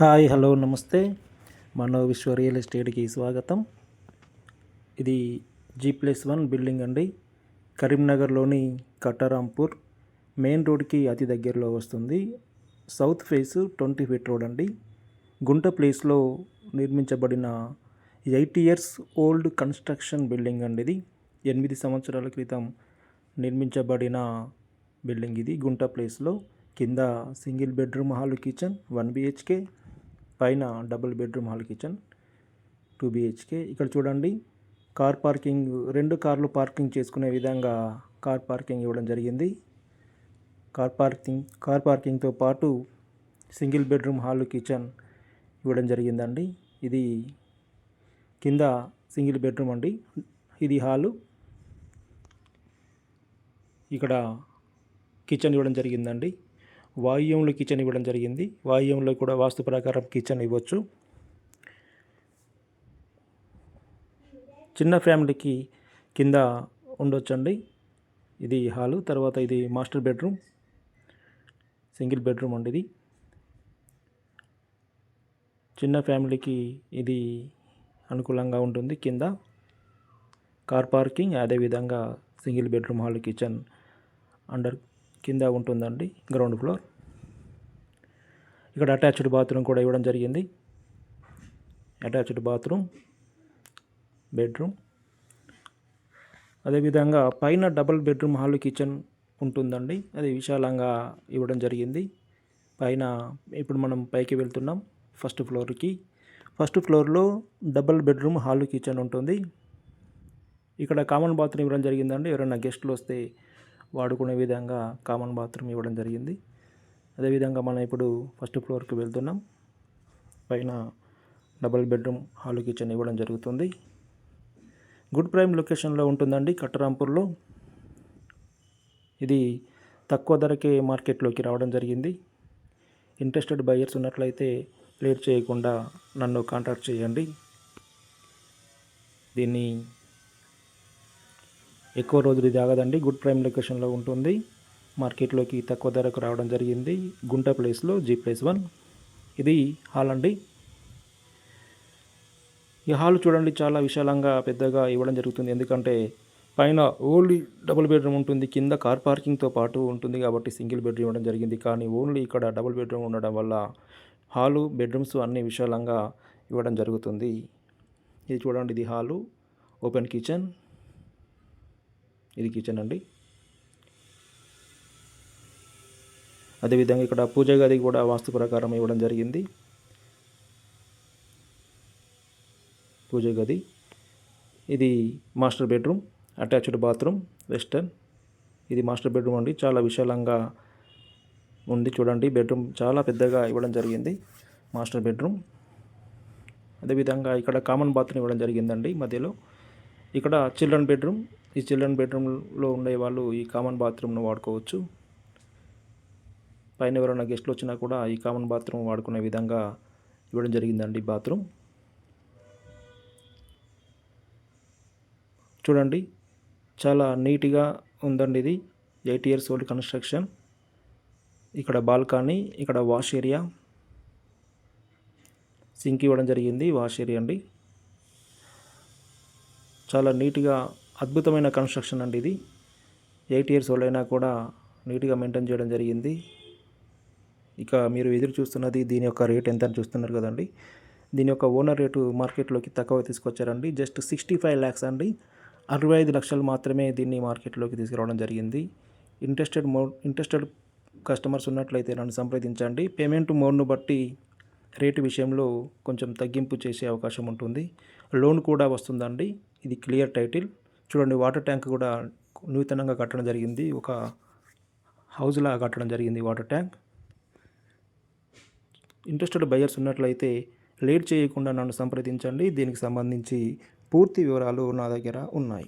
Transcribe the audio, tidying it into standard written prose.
Hi hello నమస్తే. మనో విశ్వ real ఎస్టేట్కి స్వాగతం. ఇది G+1 బిల్డింగ్ అండి. కరీంనగర్లోని కట్టరాంపూర్ మెయిన్ రోడ్కి అతి దగ్గరలో వస్తుంది. సౌత్ ఫేస్ 20 ఫీట్ రోడ్ అండి. గుంట ప్లేస్లో నిర్మించబడిన 8 ఇయర్స్ ఓల్డ్ కన్స్ట్రక్షన్ బిల్డింగ్ అండి. ఇది 8 సంవత్సరాల క్రితం నిర్మించబడిన బిల్డింగ్. ఇది గుంట ప్లేస్లో కింద single bedroom hall kitchen 1 BHK, పైన double bedroom hall kitchen 2 BHK. ఇక్కడ చూడండి, కార్ పార్కింగ్, 2 కార్లు పార్కింగ్ చేసుకునే విధంగా కార్ పార్కింగ్ ఇవ్వడం జరిగింది. కార్ పార్కింగ్తో పాటు సింగిల్ బెడ్రూమ్ హాల్ కిచెన్ ఇవ్వడం జరిగిందండి. ఇది కింద సింగిల్ బెడ్రూమ్ అండి. ఇది హాలు. ఇక్కడ కిచెన్ ఇవ్వడం జరిగిందండి. వాయువ్యంలో కిచెన్ ఇవ్వడం జరిగింది. వాయువ్యంలో కూడా వాస్తు ప్రకారం కిచెన్ ఇవ్వచ్చు. చిన్న ఫ్యామిలీకి కింద ఉండొచ్చండి. ఇది హాలు. తర్వాత ఇది మాస్టర్ బెడ్రూమ్, సింగిల్ బెడ్రూమ్ అండి. ఇది చిన్న ఫ్యామిలీకి ఇది అనుకూలంగా ఉంటుంది. కింద కార్ పార్కింగ్, అదేవిధంగా సింగిల్ బెడ్రూమ్ హాల్ కిచెన్ కింద ఉంటుందండి, గ్రౌండ్ ఫ్లోర్. ఇక్కడ అటాచ్డ్ బాత్రూమ్ కూడా ఇవ్వడం జరిగింది. Attached bathroom, bedroom. అదేవిధంగా పైన డబుల్ బెడ్రూమ్ హాల్ కిచెన్ ఉంటుందండి. అది విశాలంగా ఇవ్వడం జరిగింది. పైన ఇప్పుడు మనం పైకి వెళ్తున్నాం ఫస్ట్ ఫ్లోర్కి. ఫస్ట్ ఫ్లోర్లో డబుల్ బెడ్రూమ్ హాల్ కిచెన్ ఉంటుంది. ఇక్కడ కామన్ బాత్రూమ్ ఇవ్వడం జరిగిందండి. ఎవరైనా గెస్ట్లు వస్తే వాడుకునే విధంగా కామన్ బాత్రూమ్ ఇవ్వడం జరిగింది. అదేవిధంగా మనం ఇప్పుడు ఫస్ట్ ఫ్లోర్కి వెళ్తున్నాం. పైన డబుల్ బెడ్రూమ్ హాల్ కిచెన్ ఇవ్వడం జరుగుతుంది. గుడ్ ప్రైమ్ లొకేషన్లో ఉంటుందండి, కట్టరాంపూర్లో. ఇది తక్కువ ధరకే మార్కెట్లోకి రావడం జరిగింది. ఇంట్రెస్టెడ్ బయర్స్ ఉన్నట్లయితే లేట్ చేయకుండా నన్ను కాంటాక్ట్ చేయండి. దీన్ని ఎక్కువ రోజులు ఇది ఆగదండి. గుడ్ ప్రైమ్ లొకేషన్లో ఉంటుంది. మార్కెట్లోకి తక్కువ ధరకు రావడం జరిగింది. గుంట ప్లేస్లో G+1. ఇది హాల్ అండి. ఈ హాల్ చూడండి, చాలా విశాలంగా పెద్దగా ఇవ్వడం జరుగుతుంది. ఎందుకంటే పైన ఓన్లీ డబుల్ బెడ్రూమ్ ఉంటుంది, కింద కార్ పార్కింగ్తో పాటు ఉంటుంది కాబట్టి సింగిల్ బెడ్రూమ్ ఇవ్వడం జరిగింది. కానీ ఓన్లీ ఇక్కడ డబుల్ బెడ్రూమ్ ఉండడం వల్ల హాలు, బెడ్రూమ్స్ అన్నీ విశాలంగా ఇవ్వడం జరుగుతుంది. ఇది చూడండి, ఇది హాలు, ఓపెన్ కిచెన్. ఇది కిచెన్ అండి. అదేవిధంగా ఇక్కడ పూజ గది కూడా వాస్తు ప్రకారం ఇవ్వడం జరిగింది. పూజ గది. ఇది master bedroom, attached bathroom, western. ఇది మాస్టర్ బెడ్రూమ్ అండి. చాలా విశాలంగా ఉంది. చూడండి, బెడ్రూమ్ చాలా పెద్దగా ఇవ్వడం జరిగింది, మాస్టర్ బెడ్రూమ్. అదేవిధంగా ఇక్కడ కామన్ బాత్రూమ్ ఇవ్వడం జరిగిందండి మధ్యలో. ఇక్కడ చిల్డ్రన్ బెడ్రూమ్. ఈ చిల్డ్రన్ బెడ్రూమ్లో ఉండే వాళ్ళు ఈ కామన్ బాత్రూమ్ను వాడుకోవచ్చు. పైన ఎవరైనా గెస్ట్లు వచ్చినా కూడా ఈ కామన్ బాత్రూమ్ వాడుకునే విధంగా ఇవ్వడం జరిగిందండి బాత్రూమ్. చూడండి, చాలా నీట్గా ఉందండి. ఇది 8 ఇయర్స్ ఓల్డ్ కన్స్ట్రక్షన్. ఇక్కడ బాల్కనీ, ఇక్కడ వాష్ ఏరియా, సింక్ ఇవ్వడం జరిగింది, వాష్ ఏరియా అండి. చాలా నీట్గా అద్భుతమైన కన్స్ట్రక్షన్ అండి ఇది. 8 ఇయర్స్ ఓల్డ్ అయినా కూడా నీట్గా మెయింటైన్ చేయడం జరిగింది. ఇక మీరు ఎదురు చూస్తున్నది దీని యొక్క రేట్ ఎంత అని చూస్తున్నారు కదండి. దీని యొక్క ఓనర్ రేటు మార్కెట్లోకి తక్కువ తీసుకొచ్చారండి. జస్ట్ 65 lakhs అండి. 65 లక్షలు మాత్రమే దీన్ని మార్కెట్లోకి తీసుకురావడం జరిగింది. ఇంట్రెస్టెడ్ కస్టమర్స్ ఉన్నట్లయితే నన్ను సంప్రదించండి. పేమెంట్ మోడ్ను బట్టి రేటు విషయంలో కొంచెం తగ్గింపు చేసే అవకాశం ఉంటుంది. లోన్ కూడా వస్తుందండి. ఇది క్లియర్ టైటిల్. చూడండి, వాటర్ ట్యాంక్ కూడా నూతనంగా కట్టడం జరిగింది. ఒక హౌస్లా కట్టడం జరిగింది వాటర్ ట్యాంక్. ఇంట్రెస్టెడ్ బయర్స్ ఉన్నట్లయితే లేట్ చేయకుండా నన్ను సంప్రదించండి. దీనికి సంబంధించి పూర్తి వివరాలు నా దగ్గర ఉన్నాయి.